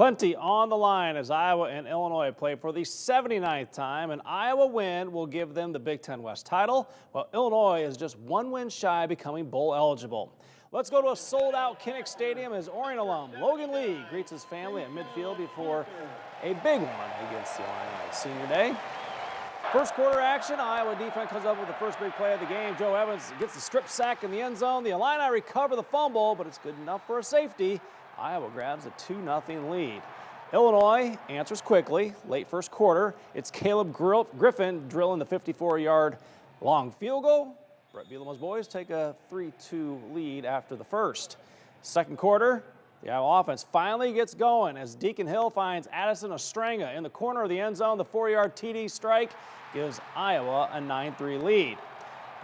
Plenty on the line as Iowa and Illinois play for the 79th time. An Iowa win will give them the Big Ten West title, while Illinois is just one win shy of becoming bowl eligible. Let's go to a sold-out Kinnick Stadium as Orion alum Logan Lee greets his family at midfield before a big one against the Illini Senior Day. First quarter action, Iowa defense comes up with the first big play of the game. Joe Evans gets the strip sack in the end zone. The Illini recover the fumble, but it's good enough for a safety. Iowa grabs a 2-0 lead. Illinois answers quickly. Late first quarter, it's Caleb Griffin drilling the 54-yard long field goal. Brett Bielema's boys take a 3-2 lead after the first. Second quarter, the Iowa offense finally gets going as Deacon Hill finds Addison Ostrenga in the corner of the end zone. The 4-yard TD strike gives Iowa a 9-3 lead.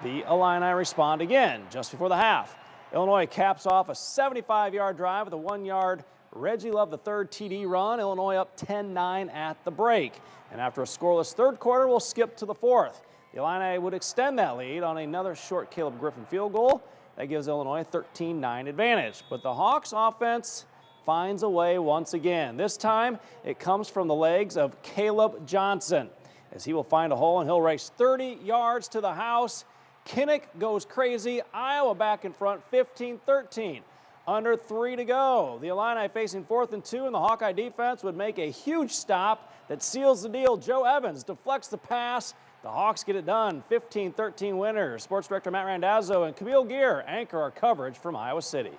The Illini respond again just before the half. Illinois caps off a 75-yard drive with a 1-yard Reggie Love the third TD run. Illinois up 10-9 at the break. And after a scoreless third quarter, we'll skip to the fourth. The Illini would extend that lead on another short Caleb Griffin field goal. That gives Illinois a 13-9 advantage. But the Hawks offense finds a way once again. This time, it comes from the legs of Caleb Johnson, as he will find a hole and he'll race 30 yards to the house. Kinnick goes crazy. Iowa back in front, 15-13. Under 3 to go. The Illini facing 4th and 2, and the Hawkeye defense would make a huge stop that seals the deal. Joe Evans deflects the pass. The Hawks get it done. 15-13 winners. Sports Director Matt Randazzo and Camille Gear anchor our coverage from Iowa City.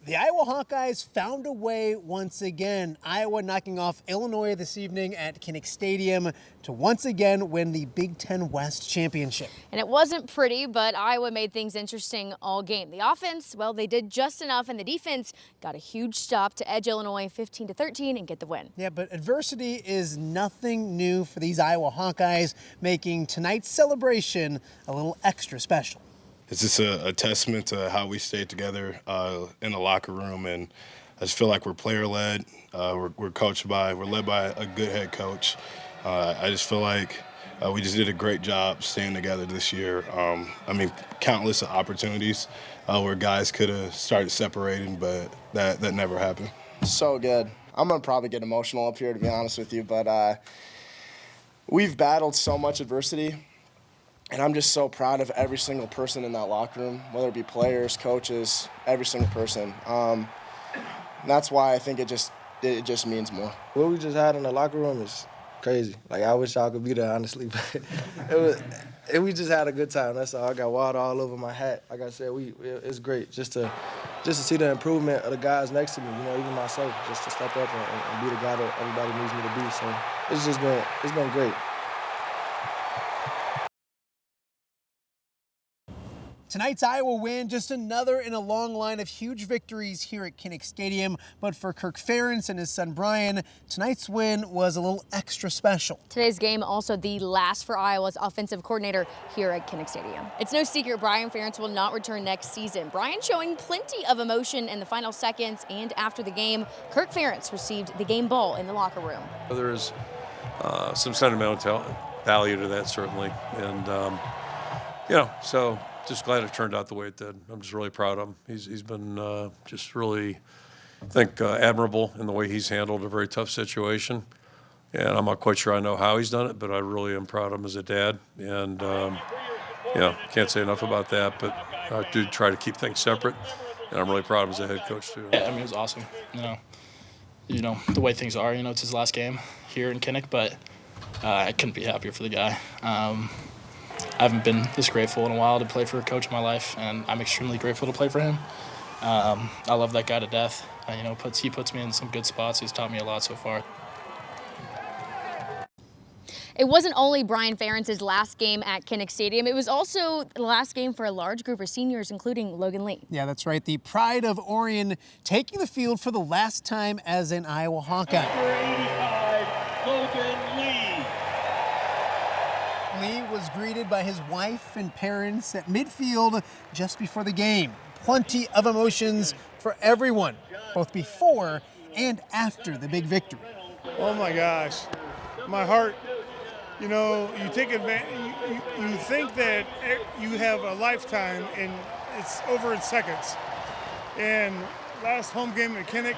The Iowa Hawkeyes found a way once again. Iowa knocking off Illinois this evening at Kinnick Stadium to once again win the Big Ten West Championship. And it wasn't pretty, but Iowa made things interesting all game. The offense, well, they did just enough, and the defense got a huge stop to edge Illinois 15-13 and get the win. Yeah, but adversity is nothing new for these Iowa Hawkeyes, making tonight's celebration a little extra special. It's just a testament to how we stayed together in the locker room, and I just feel like we're player-led, we're led by a good head coach. I just feel like we just did a great job staying together this year. Countless opportunities where guys could have started separating, but that never happened. So good. I'm going to probably get emotional up here, to be honest with you, but we've battled so much adversity. And I'm just so proud of every single person in that locker room, whether it be players, coaches, every single person. And that's why I think it just means more. What we just had in the locker room is crazy. Like, I wish y'all could be there, honestly. But we just had a good time. That's all. I got water all over my hat. Like I said, it's great just to see the improvement of the guys next to me. Even myself, just to step up and be the guy that everybody needs me to be. So it's been great. Tonight's Iowa win, just another in a long line of huge victories here at Kinnick Stadium. But for Kirk Ferentz and his son Brian, tonight's win was a little extra special. Today's game also the last for Iowa's offensive coordinator here at Kinnick Stadium. It's no secret Brian Ferentz will not return next season. Brian showing plenty of emotion in the final seconds, and after the game, Kirk Ferentz received the game ball in the locker room. There is some sentimental value to that, certainly. And, so just glad it turned out the way it did. I'm just really proud of him. He's been just really, I think, admirable in the way he's handled a very tough situation. And I'm not quite sure I know how he's done it, but I really am proud of him as a dad. And, can't say enough about that, but I do try to keep things separate. And I'm really proud of him as a head coach, too. Yeah, it was awesome. The way things are, it's his last game here in Kinnick, but I couldn't be happier for the guy. I haven't been this grateful in a while to play for a coach in my life, and I'm extremely grateful to play for him. I love that guy to death. He puts me in some good spots. He's taught me a lot so far. It wasn't only Brian Ferentz's last game at Kinnick Stadium, it was also the last game for a large group of seniors, including Logan Lee. Yeah, that's right. The pride of Orion taking the field for the last time as an Iowa Hawkeye. Number 85, Logan Lee. Lee was greeted by his wife and parents at midfield just before the game. Plenty of emotions for everyone, both before and after the big victory. Oh my gosh, my heart. You take advantage. You think that you have a lifetime, and it's over in seconds. And last home game at Kinnick,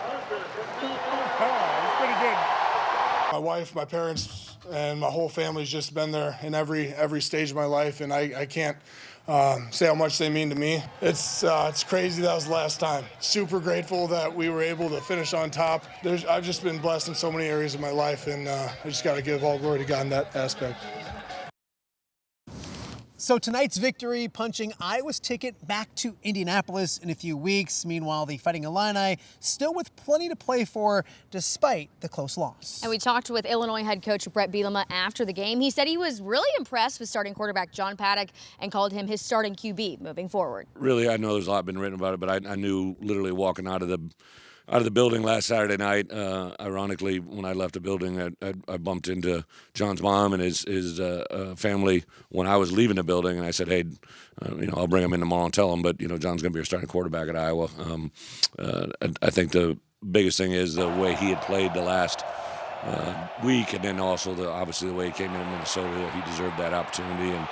It's pretty good. My wife, my parents, and my whole family's just been there in every stage of my life, and I can't say how much they mean to me. It's crazy that was the last time. Super grateful that we were able to finish on top. I've just been blessed in so many areas of my life, and I just got to give all glory to God in that aspect. So tonight's victory punching Iowa's ticket back to Indianapolis in a few weeks. Meanwhile, the Fighting Illini still with plenty to play for despite the close loss. And we talked with Illinois head coach Brett Bielema after the game. He said he was really impressed with starting quarterback John Paddock and called him his starting QB moving forward. Really, I know there's a lot been written about it, but I knew literally walking out of the building last Saturday night. Ironically, when I left the building, I bumped into John's mom and his family when I was leaving the building, and I said, "Hey, I'll bring him in tomorrow and tell him." But John's going to be our starting quarterback at Iowa. I think the biggest thing is the way he had played the last week, and then also obviously the way he came in Minnesota. He deserved that opportunity, and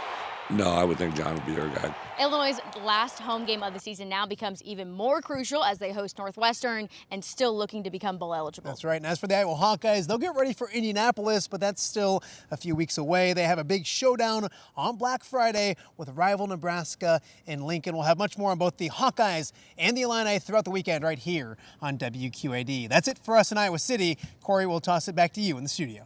no, I would think John would be our guy. Illinois' last home game of the season now becomes even more crucial as they host Northwestern and still looking to become bowl eligible. That's right. And as for the Iowa Hawkeyes, they'll get ready for Indianapolis, but that's still a few weeks away. They have a big showdown on Black Friday with rival Nebraska in Lincoln. We'll have much more on both the Hawkeyes and the Illini throughout the weekend right here on WQAD. That's it for us in Iowa City. Corey, we'll toss it back to you in the studio.